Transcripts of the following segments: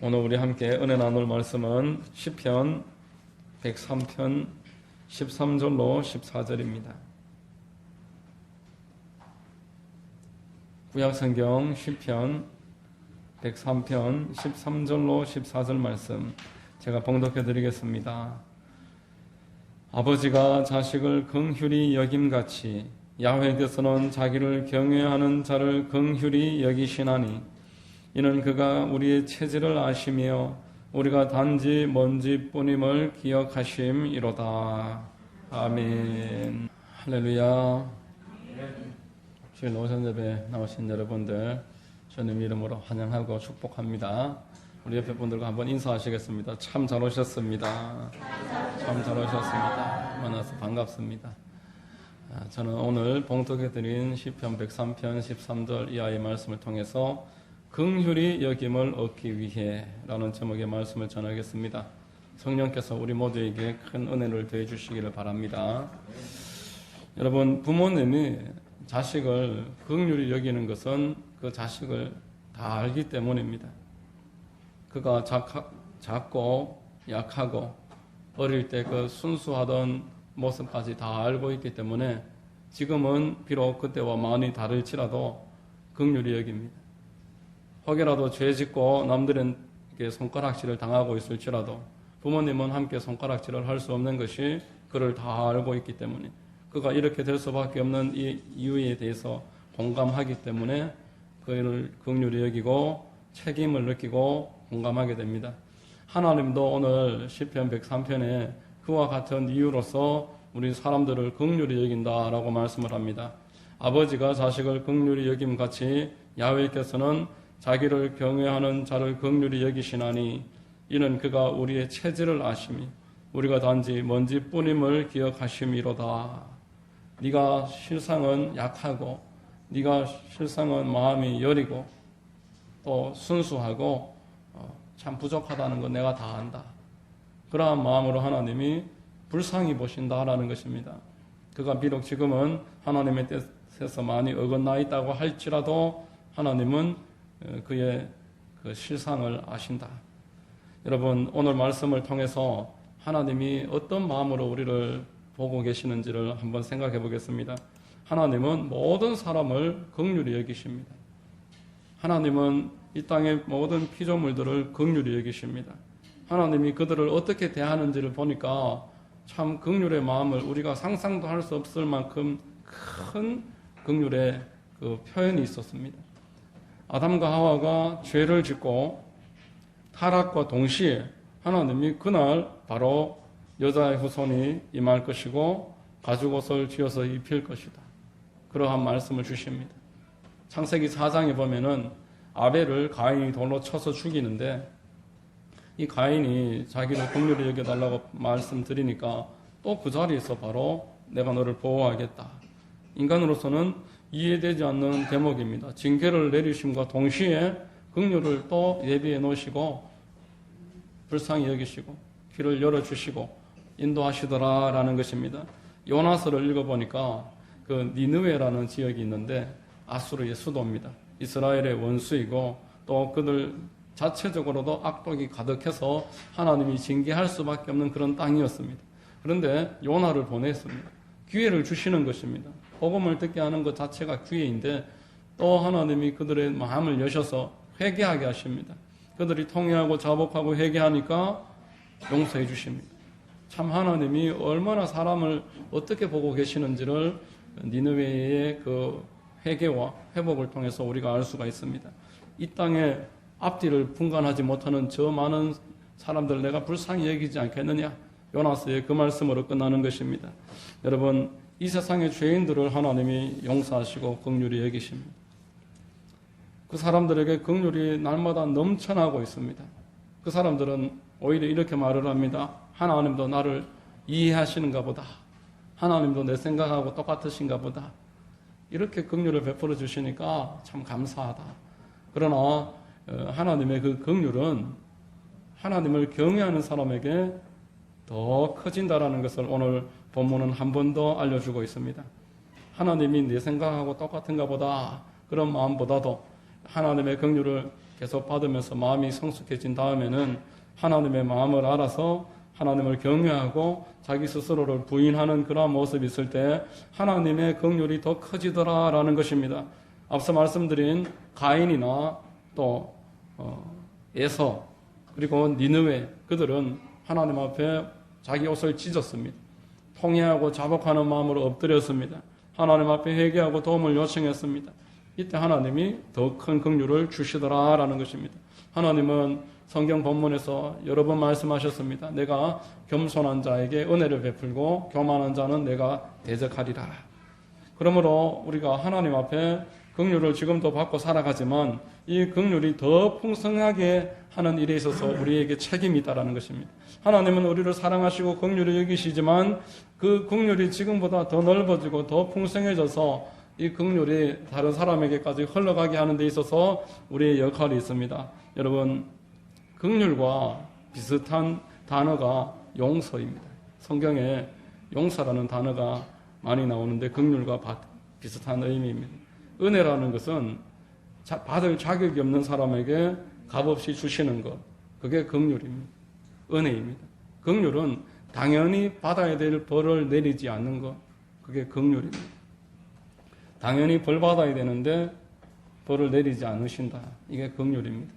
오늘 우리 함께 은혜 나눌 말씀은 시편 103편 13절로 14절입니다. 구약성경 시편 103편 13절로 14절 말씀 제가 봉독해 드리겠습니다. 아버지가 자식을 긍휼히 여김같이 야훼께서는 자기를 경외하는 자를 긍휼히 여기시나니 이는 그가 우리의 체질을 아시며 우리가 단지 먼지뿐임을 기억하심이로다. 아멘. 할렐루야. 주일 오전 예배 나오신 여러분들 주님 이름으로 환영하고 축복합니다. 우리 옆에 분들과 한번 인사하시겠습니다. 참 잘 오셨습니다. 참 잘 오셨습니다. 만나서 반갑습니다. 저는 오늘 봉독해드린 시편 103편 13절 이하의 말씀을 통해서 긍휼히 여김을 얻기 위해 라는 제목의 말씀을 전하겠습니다. 성령께서 우리 모두에게 큰 은혜를 더해 주시기를 바랍니다. 여러분, 부모님이 자식을 긍휼히 여기는 것은 그 자식을 다 알기 때문입니다. 그가 작고 약하고 어릴 때 그 순수하던 모습까지 다 알고 있기 때문에 지금은 비록 그때와 많이 다를지라도 긍휼히 여깁니다. 혹여라도 죄 짓고 남들에게 손가락질을 당하고 있을지라도 부모님은 함께 손가락질을 할 수 없는 것이 그를 다 알고 있기 때문에 그가 이렇게 될 수밖에 없는 이 이유에 대해서 공감하기 때문에 그를 긍휼히 여기고 책임을 느끼고 공감하게 됩니다. 하나님도 오늘 시편 103편에 그와 같은 이유로서 우리 사람들을 긍휼히 여긴다라고 말씀을 합니다. 아버지가 자식을 긍휼히 여김같이 야훼께서는 자기를 경외하는 자를 긍휼히 여기시나니 이는 그가 우리의 체질을 아심이 우리가 단지 먼지뿐임을 기억하심이로다. 네가 실상은 약하고 네가 실상은 마음이 여리고 또 순수하고 참 부족하다는 건 내가 다 안다. 그러한 마음으로 하나님이 불쌍히 보신다라는 것입니다. 그가 비록 지금은 하나님의 뜻에서 많이 어긋나 있다고 할지라도 하나님은 그의 그 실상을 아신다. 여러분, 오늘 말씀을 통해서 하나님이 어떤 마음으로 우리를 보고 계시는지를 한번 생각해 보겠습니다. 하나님은 모든 사람을 긍휼히 여기십니다. 하나님은 이 땅의 모든 피조물들을 긍휼히 여기십니다. 하나님이 그들을 어떻게 대하는지를 보니까 참 긍휼의 마음을 우리가 상상도 할 수 없을 만큼 큰 긍휼의 그 표현이 있었습니다. 아담과 하와가 죄를 짓고 타락과 동시에 하나님이 그날 바로 여자의 후손이 임할 것이고 가죽옷을 쥐어서 입힐 것이다. 그러한 말씀을 주십니다. 창세기 4장에 보면은 아벨을 가인이 돌로 쳐서 죽이는데 이 가인이 자기를 긍휼히 여겨달라고 말씀드리니까 또 그 자리에서 바로 내가 너를 보호하겠다. 인간으로서는 이해되지 않는 대목입니다. 징계를 내리심과 동시에 긍휼을 또 예비해 놓으시고 불쌍히 여기시고 길을 열어주시고 인도하시더라라는 것입니다. 요나서를 읽어보니까 그 니느웨라는 지역이 있는데 아수르의 수도입니다. 이스라엘의 원수이고 또 그들 자체적으로도 악독이 가득해서 하나님이 징계할 수밖에 없는 그런 땅이었습니다. 그런데 요나를 보냈습니다. 기회를 주시는 것입니다. 복음을 듣게 하는 것 자체가 기회인데 또 하나님이 그들의 마음을 여셔서 회개하게 하십니다. 그들이 통회하고 자복하고 회개하니까 용서해 주십니다. 참 하나님이 얼마나 사람을 어떻게 보고 계시는지를 니느웨의 그 회개와 회복을 통해서 우리가 알 수가 있습니다. 이 땅에 앞뒤를 분간하지 못하는 저 많은 사람들 내가 불쌍히 여기지 않겠느냐? 요나서의 그 말씀으로 끝나는 것입니다. 여러분, 이 세상의 죄인들을 하나님이 용서하시고 긍휼히 여기십니다. 그 사람들에게 긍휼이 날마다 넘쳐나고 있습니다. 그 사람들은 오히려 이렇게 말을 합니다. 하나님도 나를 이해하시는가 보다. 하나님도 내 생각하고 똑같으신가 보다. 이렇게 긍휼을 베풀어 주시니까 참 감사하다. 그러나 하나님의 그 긍휼은 하나님을 경외하는 사람에게 더 커진다라는 것을 오늘 본문은 한 번 더 알려주고 있습니다. 하나님이 내 생각하고 똑같은가 보다 그런 마음보다도 하나님의 긍휼을 계속 받으면서 마음이 성숙해진 다음에는 하나님의 마음을 알아서 하나님을 경외하고 자기 스스로를 부인하는 그러한 모습이 있을 때 하나님의 긍휼이 더 커지더라라는 것입니다. 앞서 말씀드린 가인이나 또 에서 그리고 니느웨, 그들은 하나님 앞에 자기 옷을 찢었습니다. 통회하고 자복하는 마음으로 엎드렸습니다. 하나님 앞에 회개하고 도움을 요청했습니다. 이때 하나님이 더 큰 긍휼을 주시더라라는 것입니다. 하나님은 성경 본문에서 여러 번 말씀하셨습니다. 내가 겸손한 자에게 은혜를 베풀고 교만한 자는 내가 대적하리라. 그러므로 우리가 하나님 앞에 긍휼을 지금도 받고 살아가지만 이 긍휼이 더 풍성하게 하는 일에 있어서 우리에게 책임이 있다는 것입니다. 하나님은 우리를 사랑하시고 긍휼히 여기시지만 그 긍휼이 지금보다 더 넓어지고 더 풍성해져서 이 긍휼이 다른 사람에게까지 흘러가게 하는 데 있어서 우리의 역할이 있습니다. 여러분, 긍휼과 비슷한 단어가 용서입니다. 성경에 용서라는 단어가 많이 나오는데 긍휼과 비슷한 의미입니다. 은혜라는 것은 받을 자격이 없는 사람에게 값없이 주시는 것, 그게 긍휼입니다. 은혜입니다. 긍휼은 당연히 받아야 될 벌을 내리지 않는 것, 그게 긍휼입니다. 당연히 벌 받아야 되는데 벌을 내리지 않으신다, 이게 긍휼입니다.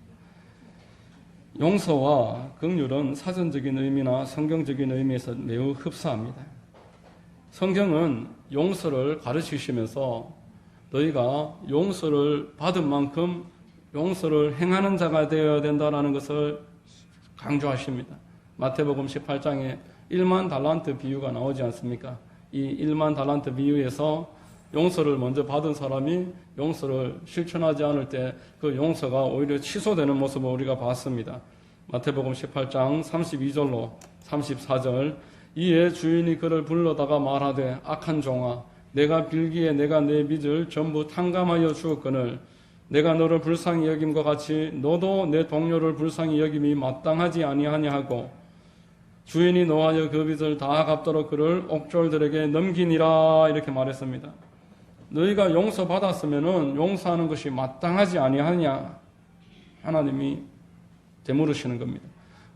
용서와 긍휼은 사전적인 의미나 성경적인 의미에서 매우 흡사합니다. 성경은 용서를 가르치시면서 너희가 용서를 받은 만큼 용서를 행하는 자가 되어야 된다는 것을 강조하십니다. 마태복음 18장에 1만 달란트 비유가 나오지 않습니까? 이 1만 달란트 비유에서 용서를 먼저 받은 사람이 용서를 실천하지 않을 때 그 용서가 오히려 취소되는 모습을 우리가 봤습니다. 마태복음 18장 32절로 34절, 이에 주인이 그를 불러다가 말하되 악한 종아, 내가 빌기에 내가 내 빚을 전부 탕감하여 주었거늘 내가 너를 불쌍히 여김과 같이 너도 내 동료를 불쌍히 여김이 마땅하지 아니하냐 하고 주인이 노하여 그 빚을 다 갚도록 그를 옥졸들에게 넘기니라, 이렇게 말했습니다. 너희가 용서받았으면은 용서하는 것이 마땅하지 아니하냐, 하나님이 되물으시는 겁니다.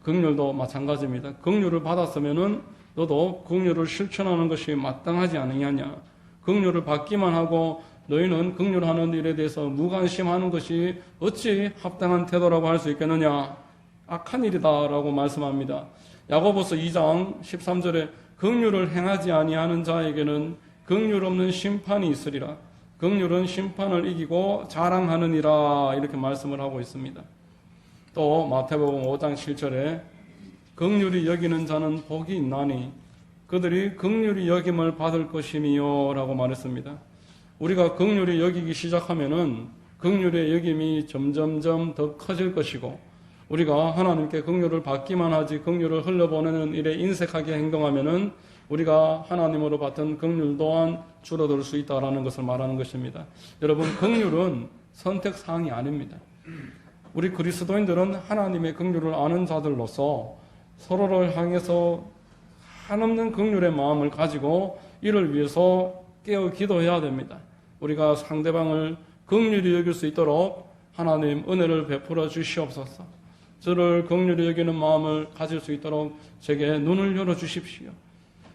긍휼도 마찬가지입니다. 긍휼을 받았으면은 너도 긍휼을 실천하는 것이 마땅하지 않느냐. 긍휼을 받기만 하고 너희는 긍휼하는 일에 대해서 무관심하는 것이 어찌 합당한 태도라고 할 수 있겠느냐. 악한 일이다라고 말씀합니다. 야고보서 2장 13절에 긍휼을 행하지 아니하는 자에게는 긍휼 없는 심판이 있으리라. 긍휼은 심판을 이기고 자랑하느니라, 이렇게 말씀을 하고 있습니다. 또 마태복음 5장 7절에 긍휼히 여기는 자는 복이 있나니 그들이 긍휼히 여김을 받을 것이미요 라고 말했습니다. 우리가 긍휼히 여기기 시작하면은 긍휼의 여김이 점점점 더 커질 것이고 우리가 하나님께 긍휼을 받기만 하지 긍휼을 흘려보내는 일에 인색하게 행동하면은 우리가 하나님으로 받은 긍휼 또한 줄어들 수 있다라는 것을 말하는 것입니다. 여러분, 긍휼은 선택사항이 아닙니다. 우리 그리스도인들은 하나님의 긍휼을 아는 자들로서 서로를 향해서 한없는 긍휼의 마음을 가지고 이를 위해서 깨어 기도해야 됩니다. 우리가 상대방을 긍휼히 여길 수 있도록 하나님 은혜를 베풀어 주시옵소서. 저를 긍휼히 여기는 마음을 가질 수 있도록 제게 눈을 열어 주십시오.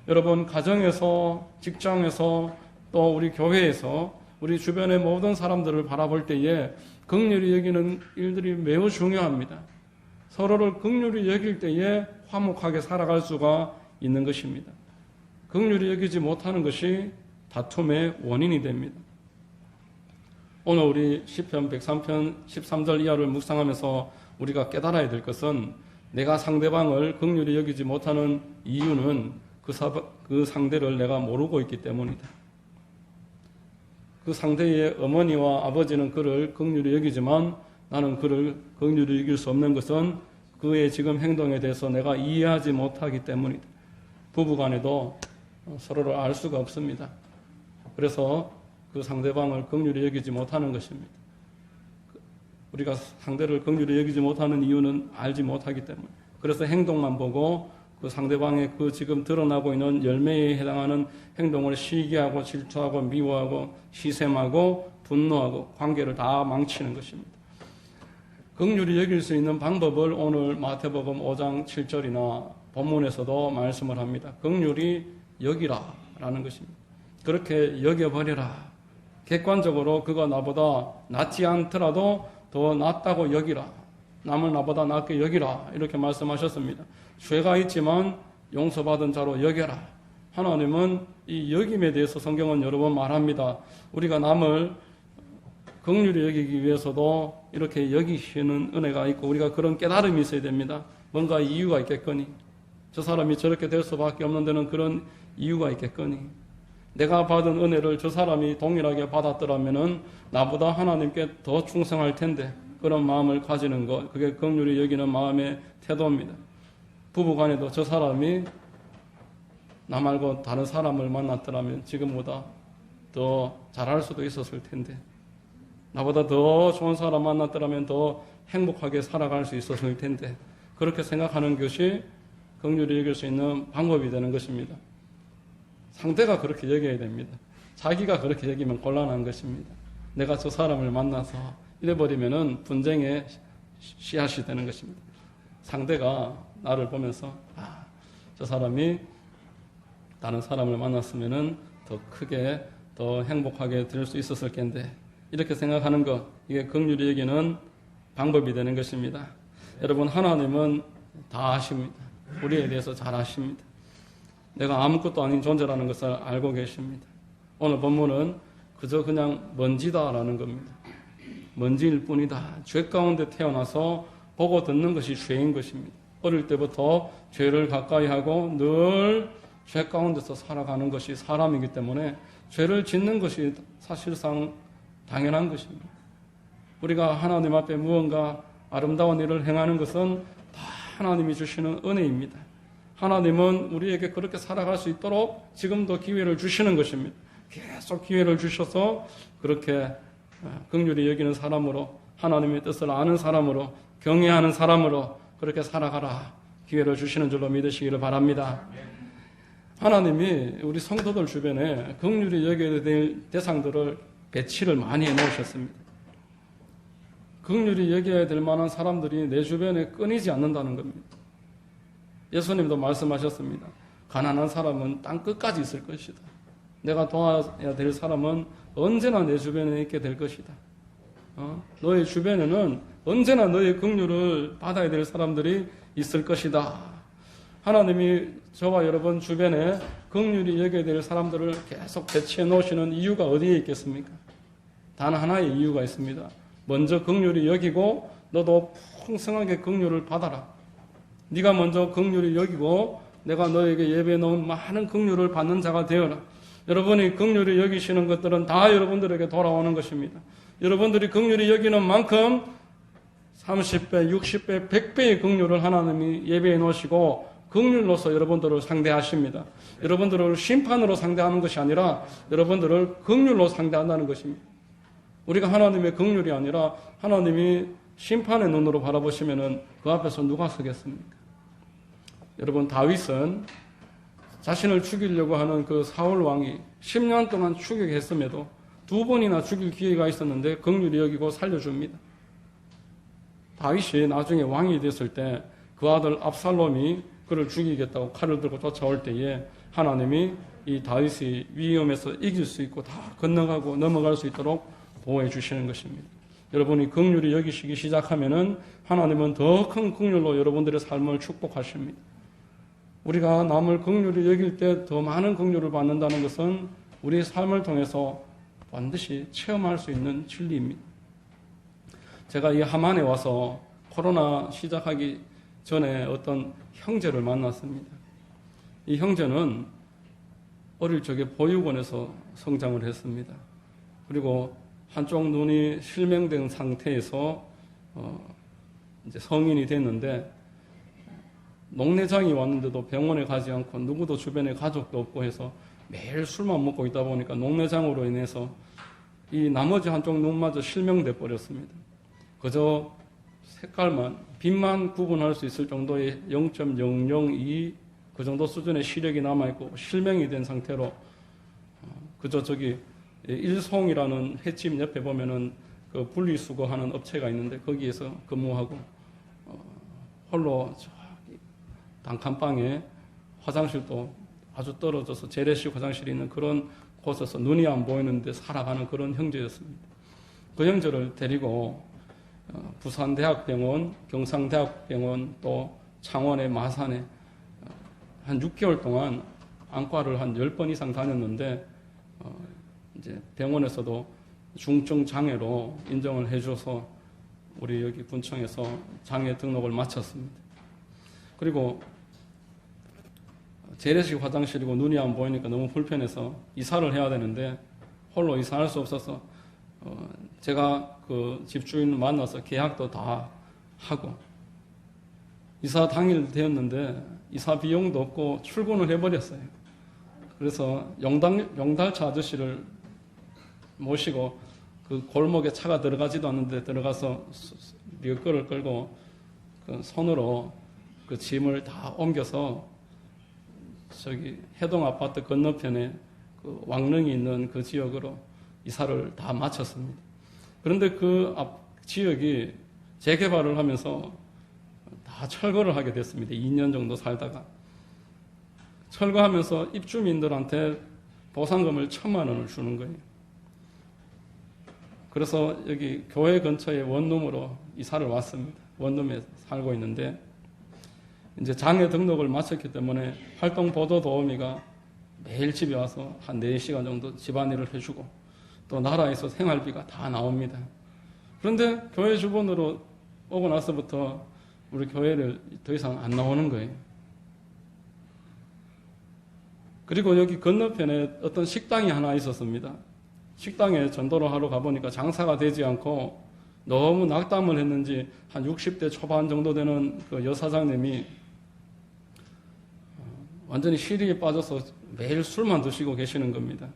여러분, 가정에서, 직장에서, 또 우리 교회에서 우리 주변의 모든 사람들을 바라볼 때에 긍휼히 여기는 일들이 매우 중요합니다. 서로를 긍휼히 여길 때에 화목하게 살아갈 수가 있는 것입니다. 긍휼히 여기지 못하는 것이 다툼의 원인이 됩니다. 오늘 우리 시편 103편 13절 이하를 묵상하면서 우리가 깨달아야 될 것은 내가 상대방을 긍휼히 여기지 못하는 이유는 그 상대를 내가 모르고 있기 때문이다. 그 상대의 어머니와 아버지는 그를 긍휼히 여기지만 나는 그를 긍휼히 여길 수 없는 것은 그의 지금 행동에 대해서 내가 이해하지 못하기 때문이다. 부부간에도 서로를 알 수가 없습니다. 그래서 그 상대방을 긍휼히 여기지 못하는 것입니다. 우리가 상대를 긍휼히 여기지 못하는 이유는 알지 못하기 때문에. 그래서 행동만 보고 그 상대방의 그 지금 드러나고 있는 열매에 해당하는 행동을 시기하고 질투하고 미워하고 시샘하고 분노하고 관계를 다 망치는 것입니다. 긍휼히 여길 수 있는 방법을 오늘 마태복음 5장 7절이나 본문에서도 말씀을 합니다. 긍휼히 여기라라는 것입니다. 그렇게 여겨버려라. 객관적으로 그가 나보다 낫지 않더라도 더 낫다고 여기라. 남을 나보다 낫게 여기라. 이렇게 말씀하셨습니다. 죄가 있지만 용서받은 자로 여겨라. 하나님은 이 여김에 대해서 성경은 여러 번 말합니다. 우리가 남을 긍휼히 여기기 위해서도 이렇게 여기시는 은혜가 있고 우리가 그런 깨달음이 있어야 됩니다. 뭔가 이유가 있겠거니. 저 사람이 저렇게 될 수밖에 없는 데는 그런 이유가 있겠거니. 내가 받은 은혜를 저 사람이 동일하게 받았더라면은 나보다 하나님께 더 충성할 텐데 그런 마음을 가지는 것, 그게 긍휼히 여기는 마음의 태도입니다. 부부간에도 저 사람이 나 말고 다른 사람을 만났더라면 지금보다 더 잘할 수도 있었을 텐데 나보다 더 좋은 사람 만났더라면 더 행복하게 살아갈 수 있었을 텐데 그렇게 생각하는 것이 긍휼히 여길 수 있는 방법이 되는 것입니다. 상대가 그렇게 여겨야 됩니다. 자기가 그렇게 여기면 곤란한 것입니다. 내가 저 사람을 만나서 이래버리면은 분쟁의 씨앗이 되는 것입니다. 상대가 나를 보면서 저 사람이 다른 사람을 만났으면은 더 크게 더 행복하게 될 수 있었을 텐데 이렇게 생각하는 것, 이게 긍휼히 여기는 방법이 되는 것입니다. 여러분, 하나님은 다 아십니다. 우리에 대해서 잘 아십니다. 내가 아무것도 아닌 존재라는 것을 알고 계십니다. 오늘 본문은 그저 그냥 먼지다라는 겁니다. 먼지일 뿐이다. 죄 가운데 태어나서 보고 듣는 것이 죄인 것입니다. 어릴 때부터 죄를 가까이 하고 늘 죄 가운데서 살아가는 것이 사람이기 때문에 죄를 짓는 것이 사실상 당연한 것입니다. 우리가 하나님 앞에 무언가 아름다운 일을 행하는 것은 다 하나님이 주시는 은혜입니다. 하나님은 우리에게 그렇게 살아갈 수 있도록 지금도 기회를 주시는 것입니다. 계속 기회를 주셔서 그렇게 긍휼히 여기는 사람으로, 하나님의 뜻을 아는 사람으로, 경외하는 사람으로 그렇게 살아가라 기회를 주시는 줄로 믿으시기를 바랍니다. 하나님이 우리 성도들 주변에 긍휼히 여겨야 될 대상들을 배치를 많이 해놓으셨습니다. 긍휼히 여겨야 될 만한 사람들이 내 주변에 끊이지 않는다는 겁니다. 예수님도 말씀하셨습니다. 가난한 사람은 땅 끝까지 있을 것이다. 내가 도와야 될 사람은 언제나 내 주변에 있게 될 것이다. 너의 주변에는 언제나 너의 긍휼을 받아야 될 사람들이 있을 것이다. 하나님이 저와 여러분 주변에 긍휼히 여겨야 될 사람들을 계속 배치해 놓으시는 이유가 어디에 있겠습니까? 단 하나의 이유가 있습니다. 먼저 긍휼히 여기고 너도 풍성하게 긍휼을 받아라. 네가 먼저 긍휼히 여기고 내가 너에게 예배해 놓은 많은 긍휼을 받는 자가 되어라. 여러분이 긍휼히 여기시는 것들은 다 여러분들에게 돌아오는 것입니다. 여러분들이 긍휼히 여기는 만큼 30배, 60배, 100배의 긍휼을 하나님이 예배해 놓으시고 긍휼로서 여러분들을 상대하십니다. 여러분들을 심판으로 상대하는 것이 아니라 여러분들을 긍휼로 상대한다는 것입니다. 우리가 하나님의 긍휼이 아니라 하나님이 심판의 눈으로 바라보시면은 그 앞에서 누가 서겠습니까? 여러분, 다윗은 자신을 죽이려고 하는 그 사울 왕이 10년 동안 추격했음에도 2번이나 죽일 기회가 있었는데 긍휼히 여기고 살려줍니다. 다윗이 나중에 왕이 됐을 때 그 아들 압살롬이 그를 죽이겠다고 칼을 들고 쫓아올 때에 하나님이 이 다윗이 위험에서 이길 수 있고 다 건너가고 넘어갈 수 있도록 보호해 주시는 것입니다. 여러분이 긍휼히 여기시기 시작하면은 하나님은 더 큰 긍휼로 여러분들의 삶을 축복하십니다. 우리가 남을 긍휼히 여길 때 더 많은 긍휼을 받는다는 것은 우리의 삶을 통해서 반드시 체험할 수 있는 진리입니다. 제가 이 함안에 와서 코로나 시작하기 전에 어떤 형제를 만났습니다. 이 형제는 어릴 적에 보육원에서 성장을 했습니다. 그리고 한쪽 눈이 실명된 상태에서 이제 성인이 됐는데 녹내장이 왔는데도 병원에 가지 않고 누구도 주변에 가족도 없고 해서 매일 술만 먹고 있다 보니까 녹내장으로 인해서 이 나머지 한쪽 눈마저 실명돼 버렸습니다. 그저 색깔만, 빛만 구분할 수 있을 정도의 0.002 그 정도 수준의 시력이 남아있고 실명이 된 상태로 그저 저기 일송이라는 횟집 옆에 보면은 그 분리수거하는 업체가 있는데 거기에서 근무하고 홀로 저기 단칸방에 화장실도 아주 떨어져서 재래식 화장실이 있는 그런 곳에서 눈이 안 보이는데 살아가는 그런 형제였습니다. 그 형제를 데리고 부산대학병원, 경상대학병원 또 창원의 마산에 한 6개월 동안 안과를 한 10번 이상 다녔는데 이제 병원에서도 중증 장애로 인정을 해줘서 우리 여기 군청에서 장애 등록을 마쳤습니다. 그리고 재래식 화장실이고 눈이 안 보이니까 너무 불편해서 이사를 해야 되는데 홀로 이사할 수 없어서 제가 그 집주인을 만나서 계약도 다 하고 이사 당일 되었는데 이사 비용도 없고 출근을 해버렸어요. 그래서 용달차 아저씨를 모시고 그 골목에 차가 들어가지도 않는데 들어가서 리어커를 끌고 그 손으로 그 짐을 다 옮겨서 저기 해동 아파트 건너편에 그 왕릉이 있는 그 지역으로 이사를 다 마쳤습니다. 그런데 그 앞 지역이 재개발을 하면서 다 철거를 하게 됐습니다. 2년 정도 살다가 철거하면서 입주민들한테 보상금을 1,000만 원을 주는 거예요. 그래서 여기 교회 근처에 원룸으로 이사를 왔습니다. 원룸에 살고 있는데 이제 장애 등록을 마쳤기 때문에 활동 보도 도우미가 매일 집에 와서 한 4시간 정도 집안일을 해주고 또 나라에서 생활비가 다 나옵니다. 그런데 교회 주변으로 오고 나서부터 우리 교회를 더 이상 안 나오는 거예요. 그리고 여기 건너편에 어떤 식당이 하나 있었습니다. 식당에 전도를 하러 가보니까 장사가 되지 않고 너무 낙담을 했는지 한 60대 초반 정도 되는 그 여사장님이 완전히 시리에 빠져서 매일 술만 드시고 계시는 겁니다.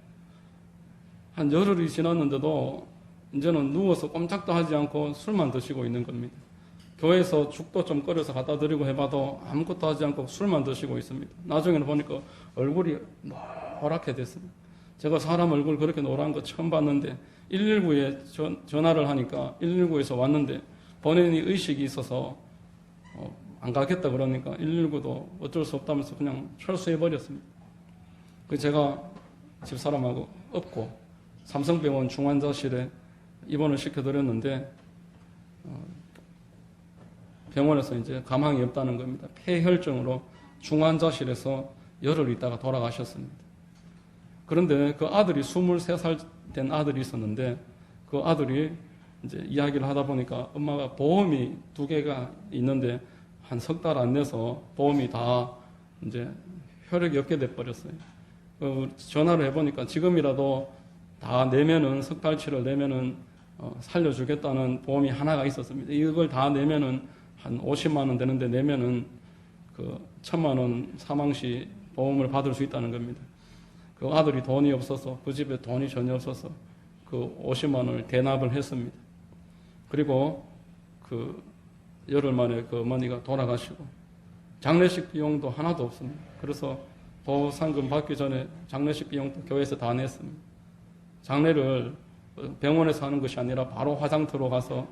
한 열흘이 지났는데도 이제는 누워서 꼼짝도 하지 않고 술만 드시고 있는 겁니다. 교회에서 죽도 좀 끓여서 갖다 드리고 해봐도 아무것도 하지 않고 술만 드시고 있습니다. 나중에는 보니까 얼굴이 노랗게 됐습니다. 제가 사람 얼굴 그렇게 노란 거 처음 봤는데 119에 전화를 하니까 119에서 왔는데 본인이 의식이 있어서 안 가겠다 그러니까 119도 어쩔 수 없다면서 그냥 철수해버렸습니다. 그 제가 집사람하고 업고 삼성병원 중환자실에 입원을 시켜드렸는데 병원에서 이제 가망이 없다는 겁니다. 폐혈증으로 중환자실에서 열흘 있다가 돌아가셨습니다. 그런데 그 아들이 23살 된 아들이 있었는데 그 아들이 이제 이야기를 하다 보니까 엄마가 보험이 2개가 있는데 한 석 달 안 내서 보험이 다 이제 혈액이 없게 돼버렸어요. 전화를 해보니까 지금이라도 다 내면은 석 달치를 내면은 살려주겠다는 보험이 하나가 있었습니다. 이걸 다 내면은 한 50만 원 되는데 내면은 그 1,000만 원 사망시 보험을 받을 수 있다는 겁니다. 그 아들이 돈이 없어서 그 집에 돈이 전혀 없어서 그 50만 원을 대납을 했습니다. 그리고 그 열흘 만에 그 어머니가 돌아가시고 장례식 비용도 하나도 없습니다. 그래서 보상금 받기 전에 장례식 비용도 교회에서 다 냈습니다. 장례를 병원에서 하는 것이 아니라 바로 화장터로 가서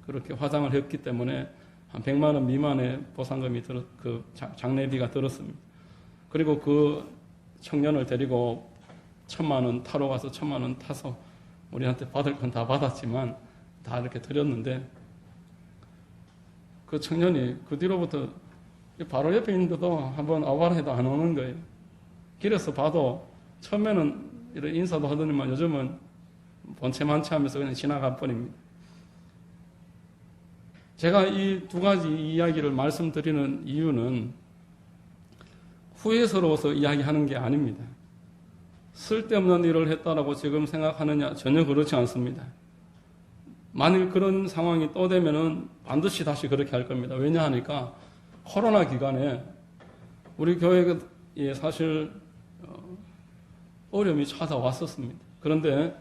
그렇게 화장을 했기 때문에 한 100만 원 미만의 보상금이 그 장례비가 들었습니다. 그리고 그 청년을 데리고 1,000만 원 타러 가서 1,000만 원 타서 우리한테 받을 건 다 받았지만 다 이렇게 드렸는데 그 청년이 그 뒤로부터 바로 옆에 있는데도 한번 와봐라 해도 안 오는 거예요. 길에서 봐도 처음에는 이런 인사도 하더니만 요즘은 본체 만체 하면서 그냥 지나가 버립니다. 제가 이 2가지 이야기를 말씀드리는 이유는 후회스러워서 이야기하는 게 아닙니다. 쓸데없는 일을 했다라고 지금 생각하느냐? 전혀 그렇지 않습니다. 만일 그런 상황이 또 되면은 반드시 다시 그렇게 할 겁니다. 왜냐 하니까 코로나 기간에 우리 교회에 사실 어려움이 찾아왔었습니다. 그런데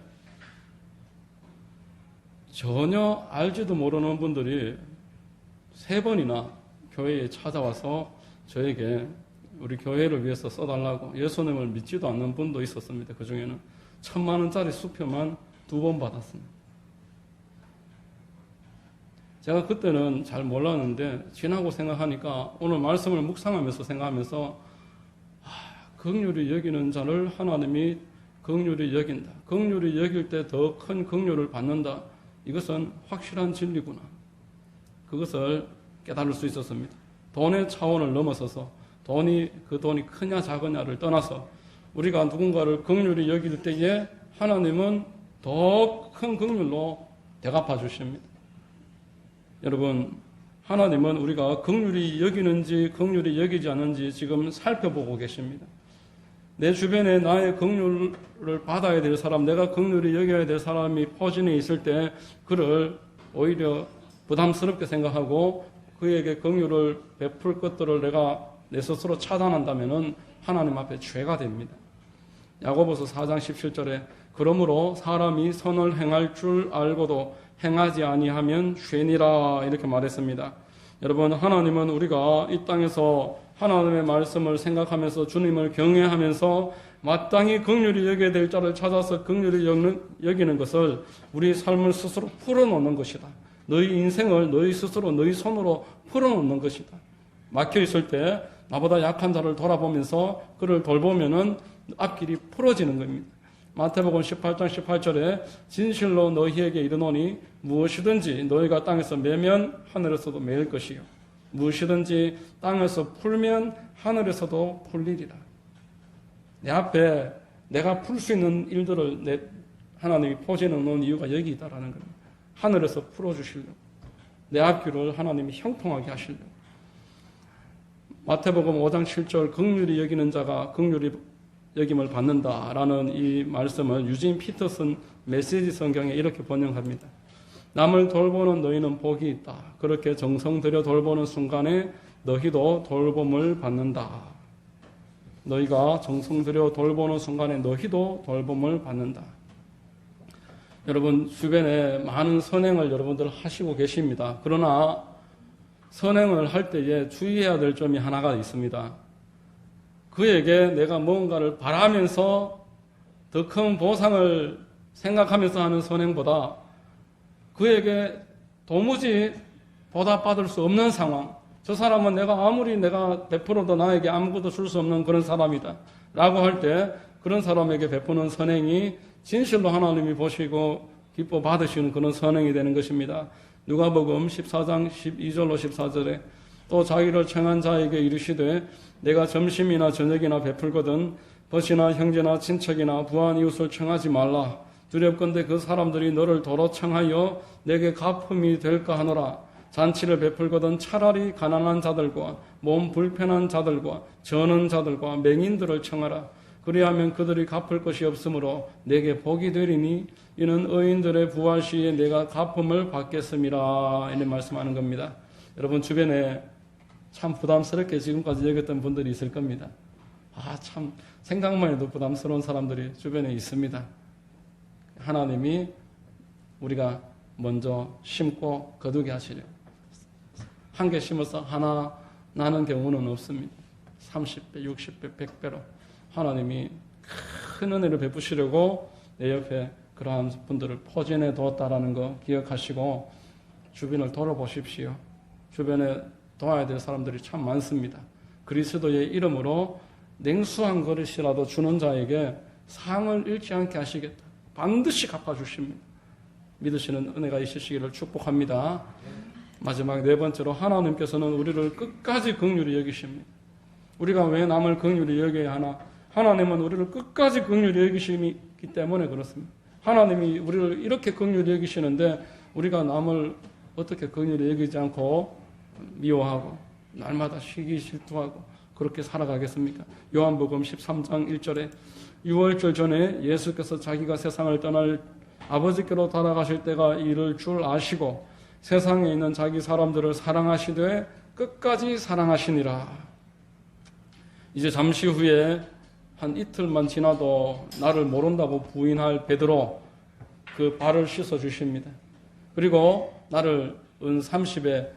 전혀 알지도 모르는 분들이 3번이나 교회에 찾아와서 저에게 우리 교회를 위해서 써달라고 예수님을 믿지도 않는 분도 있었습니다. 그 중에는 1,000만 원짜리 수표만 2번 받았습니다. 제가 그때는 잘 몰랐는데 지나고 생각하니까 오늘 말씀을 묵상하면서 생각하면서 긍휼히 여기는 자를 하나님이 긍휼히 여긴다. 긍휼히 여길 때 더 큰 긍휼을 받는다. 이것은 확실한 진리구나. 그것을 깨달을 수 있었습니다. 돈의 차원을 넘어서서 그 돈이 크냐 작으냐를 떠나서 우리가 누군가를 긍휼히 여길 때에 하나님은 더 큰 긍휼로 대갚아 주십니다. 여러분, 하나님은 우리가 긍휼히 여기는지 긍휼히 여기지 않는지 지금 살펴보고 계십니다. 내 주변에 나의 긍휼을 받아야 될 사람, 내가 긍휼히 여겨야 될 사람이 포진해 있을 때 그를 오히려 부담스럽게 생각하고 그에게 긍휼을 베풀 것들을 내가 내 스스로 차단한다면 하나님 앞에 죄가 됩니다. 야고보서 4장 17절에 그러므로 사람이 선을 행할 줄 알고도 행하지 아니하면 죄니라 이렇게 말했습니다. 여러분, 하나님은 우리가 이 땅에서 하나님의 말씀을 생각하면서 주님을 경외하면서 마땅히 긍휼히 여겨야 될 자를 찾아서 긍휼히 여기는 것을 우리 삶을 스스로 풀어놓는 것이다. 너희 인생을 너희 스스로 너희 손으로 풀어놓는 것이다. 막혀있을 때 나보다 약한 자를 돌아보면서 그를 돌보면은 앞길이 풀어지는 겁니다. 마태복음 18장 18절에 진실로 너희에게 이르노니 무엇이든지 너희가 땅에서 매면 하늘에서도 매일 것이요 무엇이든지 땅에서 풀면 하늘에서도 풀리리라. 내 앞에 내가 풀 수 있는 일들을 하나님이 포진해 놓은 이유가 여기 있다라는 겁니다. 하늘에서 풀어주시려고, 내 앞길을 하나님이 형통하게 하시려고. 마태복음 5장 7절 긍휼히 여기는 자가 긍휼히 여김을 받는다라는 이 말씀을 유진 피터슨 메시지 성경에 이렇게 번역합니다. 남을 돌보는 너희는 복이 있다. 그렇게 정성 들여 돌보는 순간에 너희도 돌봄을 받는다. 너희가 정성 들여 돌보는 순간에 너희도 돌봄을 받는다. 여러분, 주변에 많은 선행을 여러분들 하시고 계십니다. 그러나 선행을 할 때에 주의해야 될 점이 하나가 있습니다. 그에게 내가 뭔가를 바라면서 더 큰 보상을 생각하면서 하는 선행보다 그에게 도무지 보답받을 수 없는 상황, 저 사람은 내가 베풀어도 나에게 아무것도 줄 수 없는 그런 사람이다 라고 할 때 그런 사람에게 베푸는 선행이 진실로 하나님이 보시고 기뻐 받으시는 그런 선행이 되는 것입니다. 누가복음 14장 12절로 14절에 또 자기를 청한 자에게 이르시되 내가 점심이나 저녁이나 베풀거든 벗이나 형제나 친척이나 부한 이웃을 청하지 말라. 두렵건대 그 사람들이 너를 도로 청하여 내게 갚음이 될까 하노라. 잔치를 베풀거든 차라리 가난한 자들과 몸 불편한 자들과 저는 자들과 맹인들을 청하라. 그리하면 그들이 갚을 것이 없으므로 내게 복이 되리니 이는 의인들의 부활 시에 내가 갚음을 받겠음이라. 이렇게 말씀하는 겁니다. 여러분, 주변에 참 부담스럽게 지금까지 여겼던 분들이 있을 겁니다. 참 생각만 해도 부담스러운 사람들이 주변에 있습니다. 하나님이 우리가 먼저 심고 거두게 하시려. 한 개 심어서 하나 나는 경우는 없습니다. 30배, 60배, 100배로 하나님이 큰 은혜를 베푸시려고 내 옆에 그러한 분들을 포진해 두었다라는 거 기억하시고 주변을 돌아보십시오. 주변에 도와야 될 사람들이 참 많습니다. 그리스도의 이름으로 냉수한 그릇이라도 주는 자에게 상을 잃지 않게 하시겠다. 반드시 갚아주십니다. 믿으시는 은혜가 있으시기를 축복합니다. 마지막 네 번째로 하나님께서는 우리를 끝까지 긍휼히 여기십니다. 우리가 왜 남을 긍휼히 여겨야 하나? 하나님은 우리를 끝까지 긍휼히 여기시기 때문에 그렇습니다. 하나님이 우리를 이렇게 긍휼히 여기시는데 우리가 남을 어떻게 긍휼히 여기지 않고 미워하고 날마다 쉬기 질투하고 그렇게 살아가겠습니까? 요한복음 13장 1절에 6월절 전에 예수께서 자기가 세상을 떠날 아버지께로 돌아가실 때가 이를 줄 아시고 세상에 있는 자기 사람들을 사랑하시되 끝까지 사랑하시니라. 이제 잠시 후에 한 이틀만 지나도 나를 모른다고 부인할 베드로 그 발을 씻어 주십니다. 그리고 나를 은 30에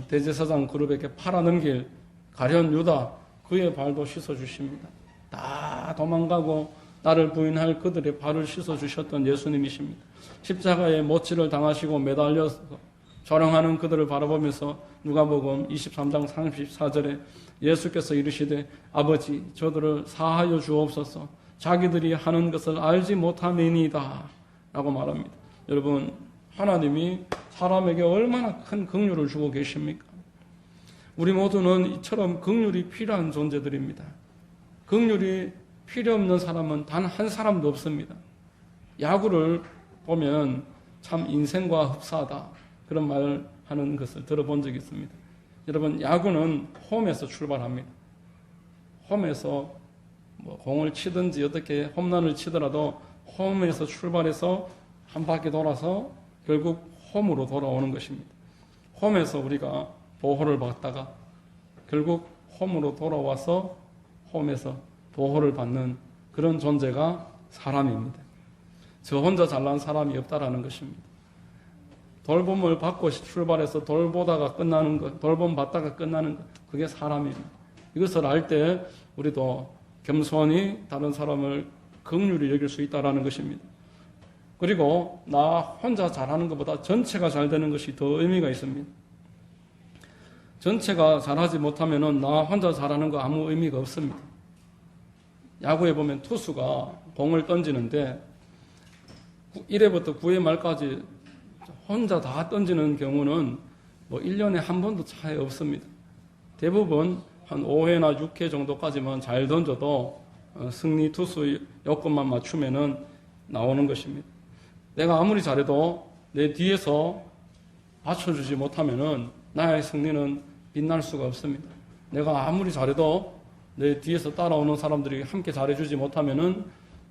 대제사장 그룹에게 팔아넘길 가룟 유다 그의 발도 씻어 주십니다. 다 도망가고 나를 부인할 그들의 발을 씻어주셨던 예수님이십니다. 십자가에 못질을 당하시고 매달려서 조롱하는 그들을 바라보면서 누가복음 23장 34절에 예수께서 이르시되 아버지 저들을 사하여 주옵소서 자기들이 하는 것을 알지 못함이니이다 라고 말합니다. 여러분, 하나님이 사람에게 얼마나 큰 긍휼을 주고 계십니까? 우리 모두는 이처럼 긍휼이 필요한 존재들입니다. 긍휼이 필요 없는 사람은 단 한 사람도 없습니다. 야구를 보면 참 인생과 흡사하다 그런 말 하는 것을 들어본 적이 있습니다. 여러분, 야구는 홈에서 출발합니다. 홈에서 공을 치든지 어떻게 홈런을 치더라도 홈에서 출발해서 한 바퀴 돌아서 결국 홈으로 돌아오는 것입니다. 홈에서 우리가 보호를 받다가 결국 홈으로 돌아와서 홈에서 보호를 받는 그런 존재가 사람입니다. 저 혼자 잘난 사람이 없다라는 것입니다. 돌봄을 받고 출발해서 돌보다가 끝나는 것, 돌봄 받다가 끝나는 것, 그게 사람입니다. 이것을 알 때 우리도 겸손히 다른 사람을 긍휼히 여길 수 있다라는 것입니다. 그리고 나 혼자 잘하는 것보다 전체가 잘 되는 것이 더 의미가 있습니다. 전체가 잘하지 못하면은 나 혼자 잘하는 거 아무 의미가 없습니다. 야구에 보면 투수가 공을 던지는데 1회부터 9회 말까지 혼자 다 던지는 경우는 1년에 한 번도 차이 없습니다. 대부분 한 5회나 6회 정도까지만 잘 던져도 승리 투수 여건만 맞추면은 나오는 것입니다. 내가 아무리 잘해도 내 뒤에서 받쳐주지 못하면은 나의 승리는 빛날 수가 없습니다. 내가 아무리 잘해도 내 뒤에서 따라오는 사람들이 함께 잘해주지 못하면은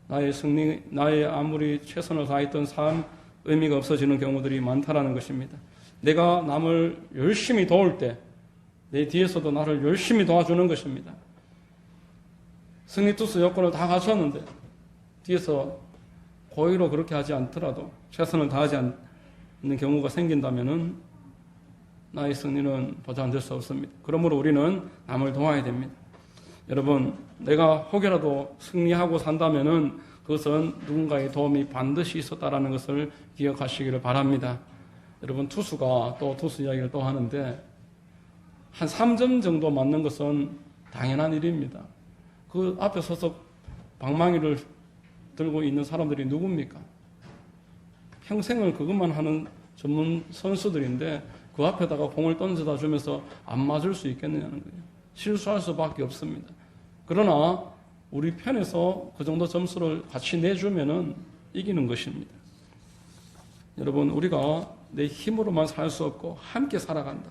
나의 승리, 나의 아무리 최선을 다했던 삶 의미가 없어지는 경우들이 많다라는 것입니다. 내가 남을 열심히 도울 때 내 뒤에서도 나를 열심히 도와주는 것입니다. 승리 투수 여건을 다 갖췄는데 뒤에서 고의로 그렇게 하지 않더라도 최선을 다하지 않는 경우가 생긴다면은 나의 승리는 보장될 수 없습니다. 그러므로 우리는 남을 도와야 됩니다. 여러분, 내가 혹여라도 승리하고 산다면은 그것은 누군가의 도움이 반드시 있었다라는 것을 기억하시기를 바랍니다. 여러분, 투수가 또 투수 이야기를 또 하는데 한 3점 정도 맞는 것은 당연한 일입니다. 그 앞에 서서 방망이를 들고 있는 사람들이 누굽니까? 평생을 그것만 하는 전문 선수들인데 그 앞에다가 공을 던져다 주면서 안 맞을 수 있겠느냐는 거예요. 실수할 수밖에 없습니다. 그러나 우리 편에서 그 정도 점수를 같이 내주면은 이기는 것입니다. 여러분, 우리가 내 힘으로만 살 수 없고 함께 살아간다.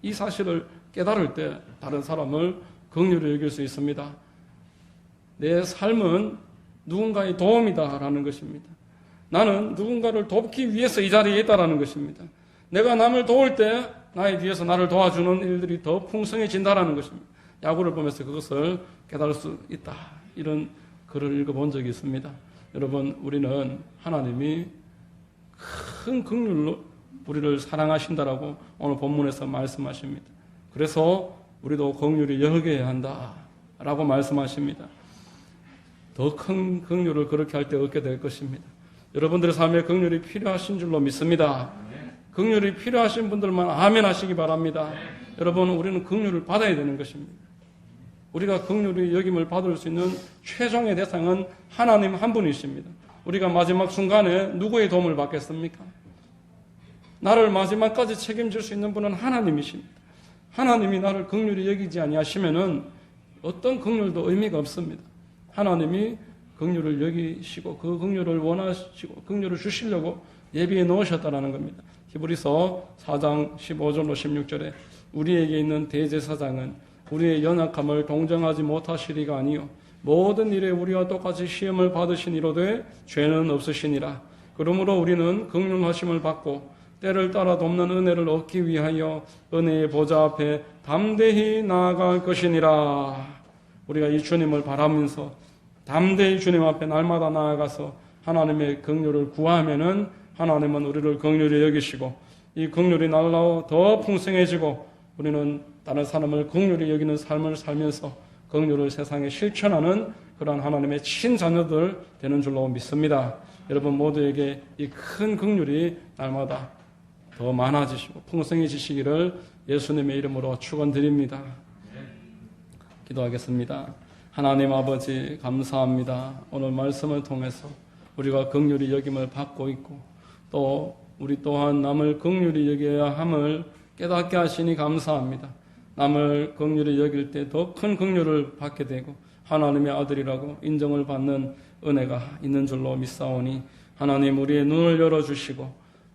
이 사실을 깨달을 때 다른 사람을 긍휼히 여길 수 있습니다. 내 삶은 누군가의 도움이다라는 것입니다. 나는 누군가를 돕기 위해서 이 자리에 있다라는 것입니다. 내가 남을 도울 때 나의 뒤에서 나를 도와주는 일들이 더 풍성해진다라는 것입니다. 야구를 보면서 그것을 깨달을 수 있다. 이런 글을 읽어본 적이 있습니다. 여러분, 우리는 하나님이 큰 긍휼로 우리를 사랑하신다라고 오늘 본문에서 말씀하십니다. 그래서 우리도 긍휼히 여겨야 한다라고 말씀하십니다. 더 큰 긍휼을 그렇게 할 때 얻게 될 것입니다. 여러분들의 삶에 긍휼이 필요하신 줄로 믿습니다. 긍휼이 필요하신 분들만 아멘 하시기 바랍니다. 여러분, 우리는 긍휼을 받아야 되는 것입니다. 우리가 긍휼히 여김을 받을 수 있는 최종의 대상은 하나님 한 분이십니다. 우리가 마지막 순간에 누구의 도움을 받겠습니까? 나를 마지막까지 책임질 수 있는 분은 하나님이십니다. 하나님이 나를 긍휼히 여기지 아니하시면은 어떤 긍휼도 의미가 없습니다. 하나님이 긍휼을 여기시고 그 긍휼을 원하시고 긍휼을 주시려고 예비해 놓으셨다는 겁니다. 히브리서 4장 15절로 16절에 우리에게 있는 대제사장은 우리의 연약함을 동정하지 못하시리가 아니요 모든 일에 우리와 똑같이 시험을 받으시니로되 죄는 없으시니라. 그러므로 우리는 긍휼하심을 받고 때를 따라 돕는 은혜를 얻기 위하여 은혜의 보좌 앞에 담대히 나아갈 것이니라. 우리가 이 주님을 바라면서 담대히 주님 앞에 날마다 나아가서 하나님의 긍휼을 구하면은 하나님은 우리를 긍휼히 여기시고 이 긍휼이 날로 더 풍성해지고 우리는 다른 사람을 긍휼히 여기는 삶을 살면서 긍휼을 세상에 실천하는 그러한 하나님의 친자녀들 되는 줄로 믿습니다. 여러분 모두에게 이 큰 긍휼이 날마다 더 많아지시고 풍성해지시기를 예수님의 이름으로 축원드립니다. 기도하겠습니다. 하나님 아버지 감사합니다. 오늘 말씀을 통해서 우리가 긍휼히 여김을 받고 있고 또 우리 또한 남을 긍휼히 여겨야 함을 깨닫게 하시니 감사합니다. 남을 긍휼히 여길 때 더 큰 긍휼을 받게 되고 하나님의 아들이라고 인정을 받는 은혜가 있는 줄로 믿사오니 하나님 우리의 눈을 열어주시고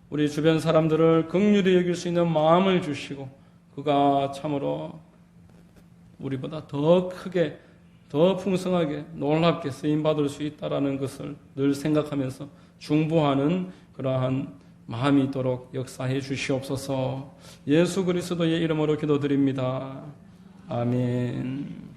우리 주변 사람들을 긍휼히 여길 수 있는 마음을 주시고 그가 참으로 우리보다 더 크게 더 풍성하게 놀랍게 쓰임받을 수 있다라는 것을 늘 생각하면서 중보하는 그러한 마음이 있도록 역사해 주시옵소서. 예수 그리스도의 이름으로 기도드립니다. 아멘.